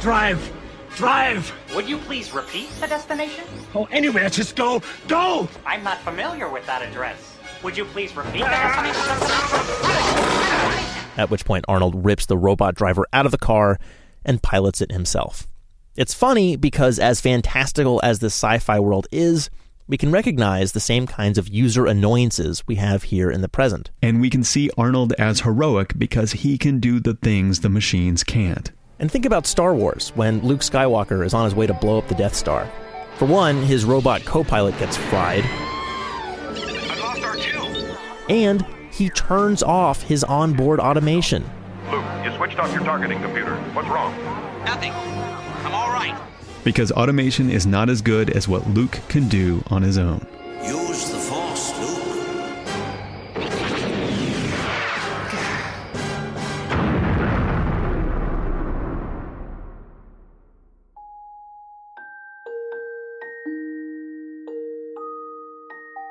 Drive! Drive! Would you please repeat the destination? Oh, anywhere, just go! Go! I'm not familiar with that address. Would you please repeat the destination? At which point Arnold rips the robot driver out of the car and pilots it himself. It's funny because as fantastical as this sci-fi world is, we can recognize the same kinds of user annoyances we have here in the present. And we can see Arnold as heroic because he can do the things the machines can't. And think about Star Wars, when Luke Skywalker is on his way to blow up the Death Star. For one, his robot co-pilot gets fried. I lost our cue. And he turns off his onboard automation. Luke, you switched off your targeting computer. What's wrong? Nothing. I'm all right. Because automation is not as good as what Luke can do on his own. Use the Force, Luke.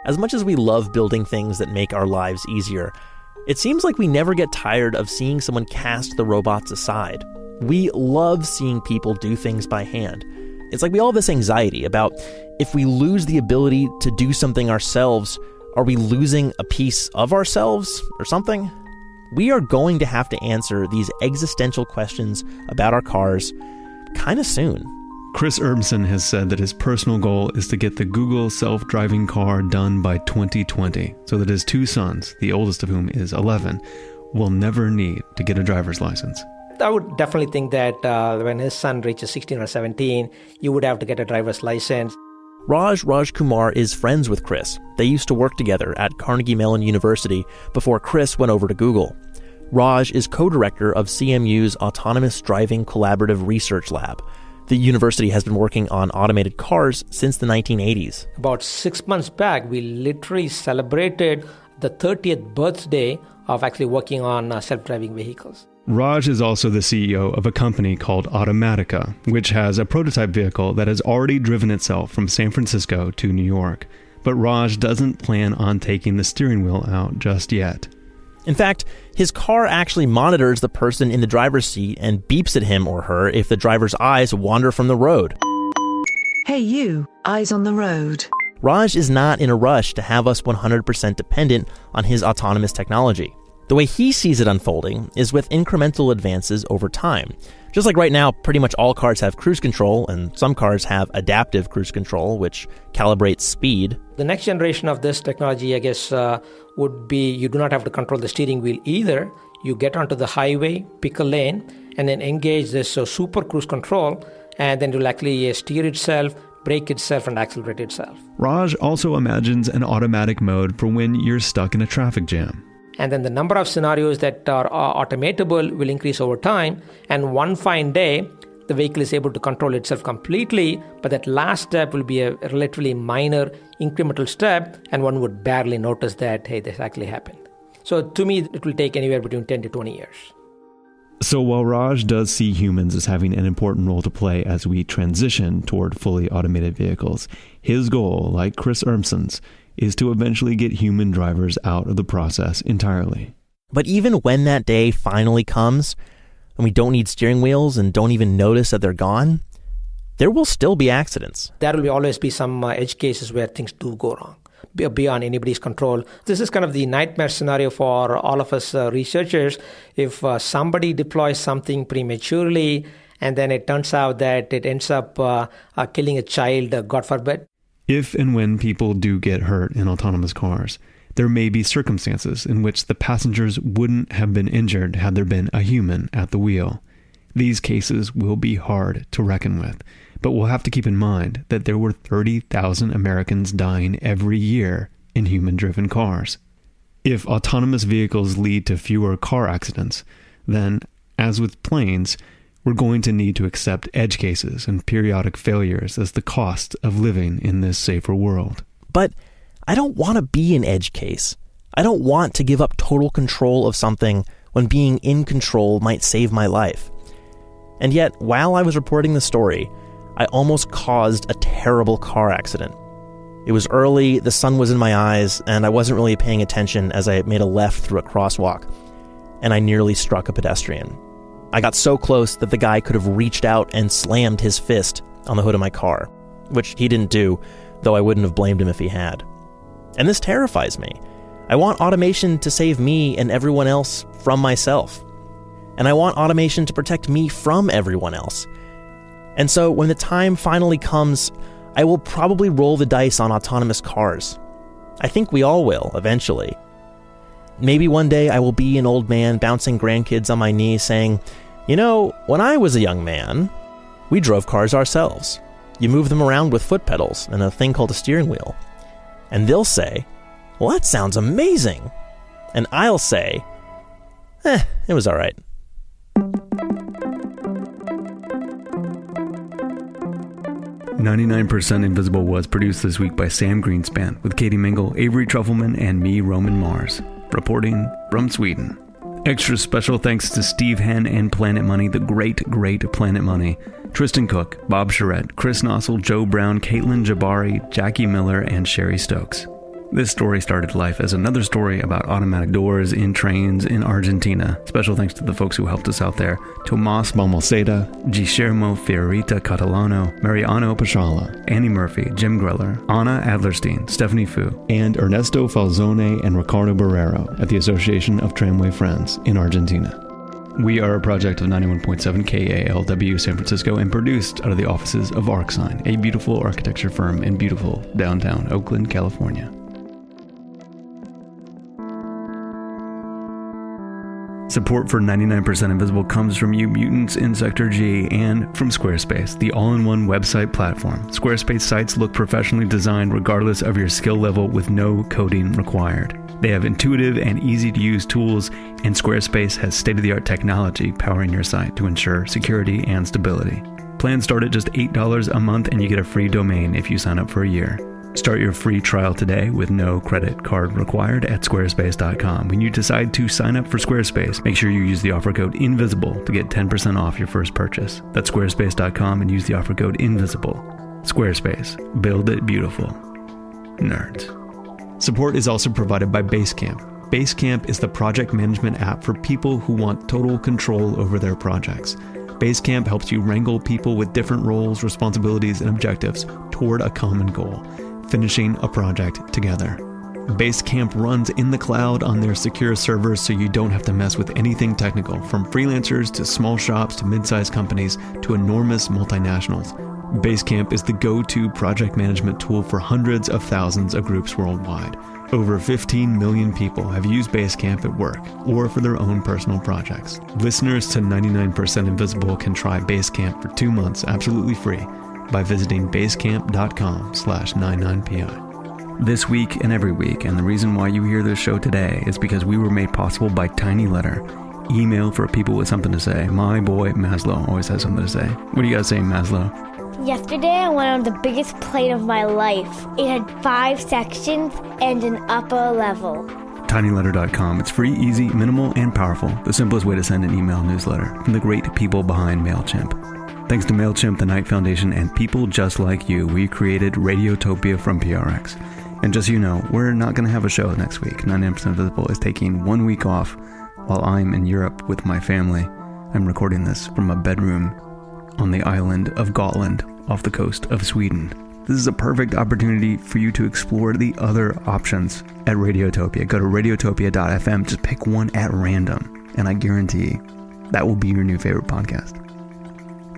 As much as we love building things that make our lives easier, it seems like we never get tired of seeing someone cast the robots aside. We love seeing people do things by hand. It's like we all have this anxiety about if we lose the ability to do something ourselves, are we losing a piece of ourselves or something? We are going to have to answer these existential questions about our cars kind of soon. Chris Urmson has said that his personal goal is to get the Google self-driving car done by 2020, so that his two sons, the oldest of whom is 11, will never need to get a driver's license. I would definitely think that when his son reaches 16 or 17, you would have to get a driver's license. Raj Kumar is friends with Chris. They used to work together at Carnegie Mellon University before Chris went over to Google. Raj is co-director of CMU's Autonomous Driving Collaborative Research Lab. The university has been working on automated cars since the 1980s. About 6 months back, we literally celebrated the 30th birthday of actually working on self-driving vehicles. Raj is also the CEO of a company called Automatica, which has a prototype vehicle that has already driven itself from San Francisco to New York. But Raj doesn't plan on taking the steering wheel out just yet. In fact, his car actually monitors the person in the driver's seat and beeps at him or her if the driver's eyes wander from the road. Hey you, eyes on the road. Raj is not in a rush to have us 100% dependent on his autonomous technology. The way he sees it unfolding is with incremental advances over time. Just like right now, pretty much all cars have cruise control, and some cars have adaptive cruise control, which calibrates speed. The next generation of this technology, I guess, would be you do not have to control the steering wheel either. You get onto the highway, pick a lane, and then engage this super cruise control, and then it will actually steer itself, brake itself, and accelerate itself. Raj also imagines an automatic mode for when you're stuck in a traffic jam. And then the number of scenarios that are automatable will increase over time. And one fine day, the vehicle is able to control itself completely, but that last step will be a relatively minor incremental step, and one would barely notice that, hey, this actually happened. So to me, it will take anywhere between 10 to 20 years. So while Raj does see humans as having an important role to play as we transition toward fully automated vehicles, his goal, like Chris Urmson's, is to eventually get human drivers out of the process entirely. But even when that day finally comes, and we don't need steering wheels and don't even notice that they're gone, there will still be accidents. There will always be some edge cases where things do go wrong, beyond anybody's control. This is kind of the nightmare scenario for all of us researchers. If somebody deploys something prematurely, and then it turns out that it ends up killing a child, God forbid. If and when people do get hurt in autonomous cars, there may be circumstances in which the passengers wouldn't have been injured had there been a human at the wheel. These cases will be hard to reckon with, but we'll have to keep in mind that there were 30,000 Americans dying every year in human-driven cars. If autonomous vehicles lead to fewer car accidents, then, as with planes, we're going to need to accept edge cases and periodic failures as the cost of living in this safer world. But I don't want to be an edge case. I don't want to give up total control of something when being in control might save my life. And yet, while I was reporting the story, I almost caused a terrible car accident. It was early, the sun was in my eyes, and I wasn't really paying attention as I made a left through a crosswalk, and I nearly struck a pedestrian. I got so close that the guy could have reached out and slammed his fist on the hood of my car, which he didn't do, though I wouldn't have blamed him if he had. And this terrifies me. I want automation to save me and everyone else from myself. And I want automation to protect me from everyone else. And so when the time finally comes, I will probably roll the dice on autonomous cars. I think we all will, eventually. Maybe one day I will be an old man bouncing grandkids on my knee saying, "You know, when I was a young man, we drove cars ourselves. You move them around with foot pedals and a thing called a steering wheel." And they'll say, "Well, that sounds amazing." And I'll say, it was all right. 99% Invisible was produced this week by Sam Greenspan, with Katie Mingle, Avery Trufelman, and me, Roman Mars, reporting from Sweden. Extra special thanks to Steve Henn and Planet Money, the great Planet Money, Tristan Cook, Bob Charette, Chris Nossel, Joe Brown, Caitlin Jabari, Jackie Miller, and Sherry Stokes. This story started life as another story about automatic doors in trains in Argentina. Special thanks to the folks who helped us out there: Tomas Balmaceda, Guillermo Fiorita Catalano, Mariano Pashala, Annie Murphy, Jim Greller, Anna Adlerstein, Stephanie Fu, and Ernesto Falzone and Ricardo Barrero at the Association of Tramway Friends in Argentina. We are a project of 91.7 KALW San Francisco and produced out of the offices of ArcSign, a beautiful architecture firm in beautiful downtown Oakland, California. Support for 99% Invisible comes from you mutants in Sector G and from Squarespace, the all-in-one website platform. Squarespace sites look professionally designed regardless of your skill level with no coding required. They have intuitive and easy-to-use tools, and Squarespace has state-of-the-art technology powering your site to ensure security and stability. Plans start at just $8 a month, and you get a free domain if you sign up for a year. Start your free trial today with no credit card required at squarespace.com. When you decide to sign up for Squarespace, make sure you use the offer code INVISIBLE to get 10% off your first purchase. That's squarespace.com and use the offer code INVISIBLE. Squarespace. Build it beautiful. Nerds. Support is also provided by Basecamp. Basecamp is the project management app for people who want total control over their projects. Basecamp helps you wrangle people with different roles, responsibilities, and objectives toward a common goal: finishing a project together. Basecamp runs in the cloud on their secure servers, so you don't have to mess with anything technical, from freelancers to small shops to mid-sized companies to enormous multinationals. Basecamp is the go-to project management tool for hundreds of thousands of groups worldwide. Over 15 million people have used Basecamp at work or for their own personal projects. Listeners to 99% Invisible can try Basecamp for 2 months absolutely free by visiting basecamp.com/99pi. This week and every week, and the reason why you hear this show today is because we were made possible by Tiny Letter. Email for people with something to say. My boy Maslow always has something to say. What do you guys say, Maslow? Yesterday I went on the biggest plane of my life. It had 5 sections and an upper level. tinyletter.com. It's free, easy, minimal, and powerful. The simplest way to send an email newsletter from the great people behind MailChimp. Thanks to MailChimp, the Knight Foundation, and people just like you, we created Radiotopia from PRX. And just so you know, we're not going to have a show next week. 99% Visible is taking 1 week off while I'm in Europe with my family. I'm recording this from a bedroom on the island of Gotland off the coast of Sweden. This is a perfect opportunity for you to explore the other options at Radiotopia. Go to radiotopia.fm, just pick one at random, and I guarantee that will be your new favorite podcast.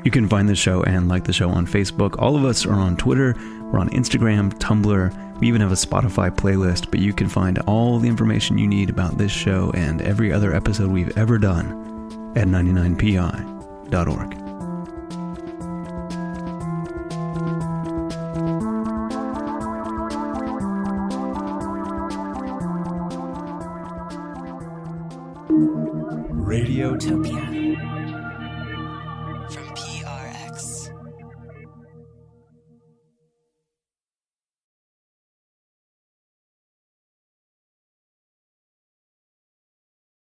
You can find the show and like the show on Facebook. All of us are on Twitter, we're on Instagram, Tumblr, we even have a Spotify playlist, but you can find all the information you need about this show and every other episode we've ever done at 99pi.org. Radiotopia.